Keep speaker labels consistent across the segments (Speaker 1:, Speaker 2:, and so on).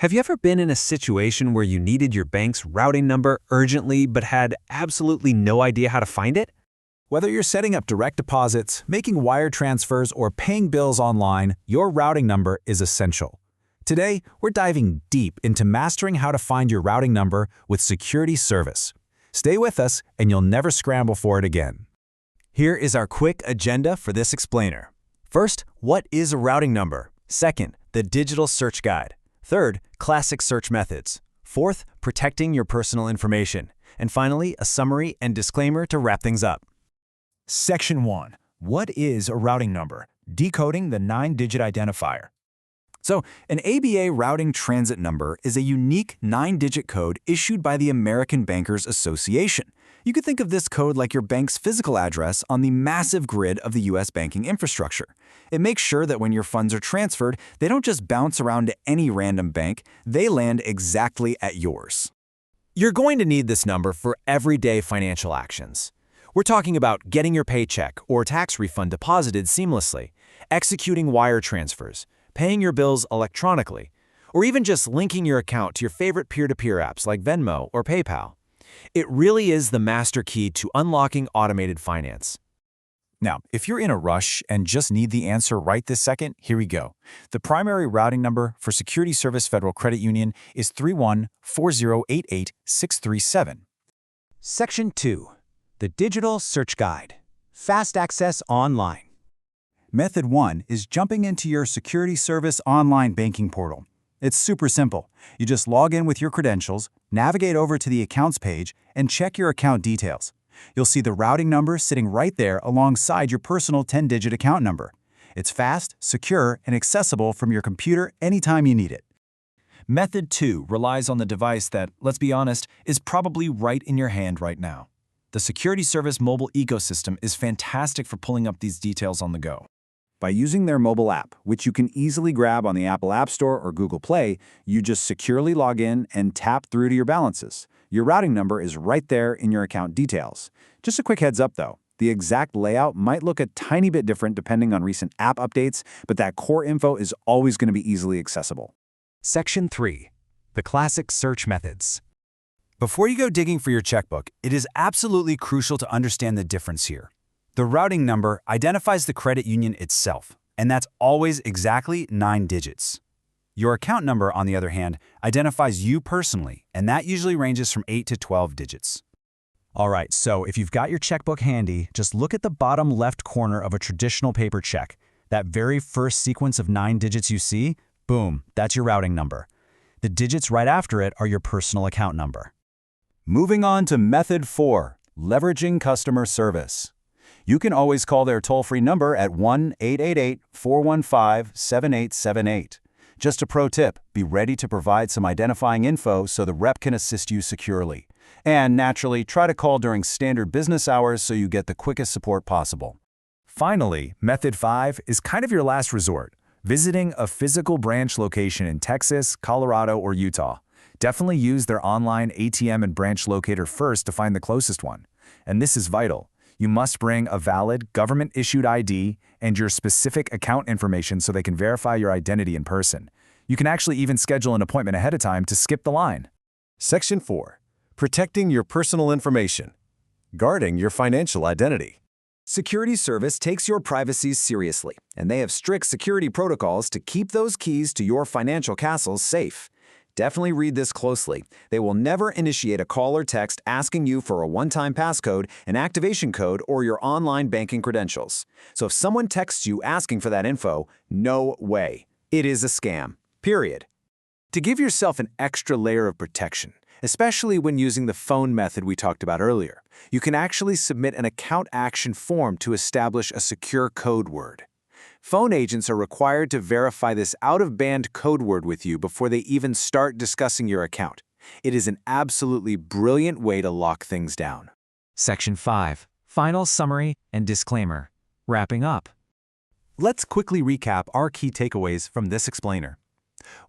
Speaker 1: Have you ever been in a situation where you needed your bank's routing number urgently but had absolutely no idea how to find it?
Speaker 2: Whether you're setting up direct deposits, making wire transfers, or paying bills online, your routing number is essential. Today, we're diving deep into mastering how to find your routing number with Security Service. Stay with us and you'll never scramble for it again. Here is our quick agenda for this explainer. First, what is a routing number? Second, the digital search guide. Third, classic search methods. Fourth, protecting your personal information. And finally, a summary and disclaimer to wrap things up. Section 1. What is a routing number? Decoding the 9-digit identifier. So, an ABA routing transit number is a unique 9-digit code issued by the American Bankers Association. You could think of this code like your bank's physical address on the massive grid of the U.S. banking infrastructure. It makes sure that when your funds are transferred, they don't just bounce around to any random bank, they land exactly at yours. You're going to need this number for everyday financial actions. We're talking about getting your paycheck or tax refund deposited seamlessly, executing wire transfers, paying your bills electronically, or even just linking your account to your favorite peer-to-peer apps like Venmo or PayPal. It really is the master key to unlocking automated finance. Now, if you're in a rush and just need the answer right this second, here we go. The primary routing number for Security Service Federal Credit Union is 314088-637. Section 2. The Digital Search Guide. Fast access online. Method 1 is jumping into your Security Service online banking portal. It's super simple. You just log in with your credentials, navigate over to the Accounts page, and check your account details. You'll see the routing number sitting right there alongside your personal 10-digit account number. It's fast, secure, and accessible from your computer anytime you need it. Method 2 relies on the device that, let's be honest, is probably right in your hand right now. The Security Service mobile ecosystem is fantastic for pulling up these details on the go. By using their mobile app, which you can easily grab on the Apple App Store or Google Play, you just securely log in and tap through to your balances. Your routing number is right there in your account details. Just a quick heads up though, the exact layout might look a tiny bit different depending on recent app updates, but that core info is always going to be easily accessible. Section 3. The classic search methods. Before you go digging for your checkbook, it is absolutely crucial to understand the difference here. The routing number identifies the credit union itself, and that's always exactly 9 digits. Your account number, on the other hand, identifies you personally, and that usually ranges from 8 to 12 digits. All right, so if you've got your checkbook handy, just look at the bottom left corner of a traditional paper check. That very first sequence of 9 digits you see, boom, that's your routing number. The digits right after it are your personal account number. Moving on to Method 4, leveraging customer service. You can always call their toll-free number at 1-888-415-7878. Just a pro tip, be ready to provide some identifying info so the rep can assist you securely. And naturally, try to call during standard business hours so you get the quickest support possible. Finally, Method 5 is kind of your last resort, visiting a physical branch location in Texas, Colorado, or Utah. Definitely use their online ATM and branch locator first to find the closest one. And this is vital. You must bring a valid, government-issued ID and your specific account information so they can verify your identity in person. You can actually even schedule an appointment ahead of time to skip the line. Section 4. Protecting your personal information. Guarding your financial identity. Security Service takes your privacy seriously, and they have strict security protocols to keep those keys to your financial castles safe. Definitely read this closely. They will never initiate a call or text asking you for a one-time passcode, an activation code, or your online banking credentials. So if someone texts you asking for that info, no way. It is a scam. Period. To give yourself an extra layer of protection, especially when using the phone method we talked about earlier, you can actually submit an account action form to establish a secure code word. Phone agents are required to verify this out-of-band code word with you before they even start discussing your account. It is an absolutely brilliant way to lock things down. Section 5. Final summary and disclaimer. Wrapping up. Let's quickly recap our key takeaways from this explainer.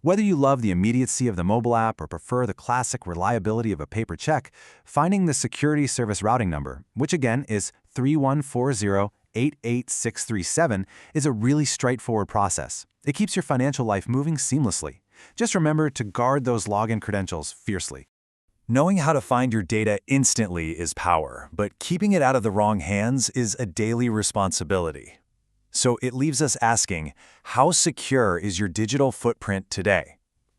Speaker 2: Whether you love the immediacy of the mobile app or prefer the classic reliability of a paper check, finding the Security Service routing number, which again is 3140-88637, is a really straightforward process. It keeps your financial life moving seamlessly. Just remember to guard those login credentials fiercely. Knowing how to find your data instantly is power, but keeping it out of the wrong hands is a daily responsibility. So it leaves us asking, how secure is your digital footprint today?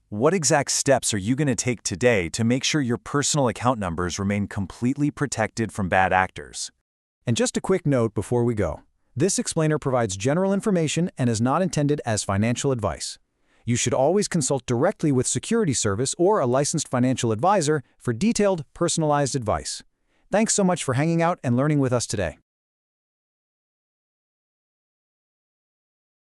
Speaker 2: What exact steps are you going to take today to make sure your personal account numbers remain completely protected from bad actors?
Speaker 3: And just a quick note before we go. This explainer provides general information and is not intended as financial advice. You should always consult directly with security service or a licensed financial advisor for detailed, personalized advice. Thanks so much for hanging out and learning with us today.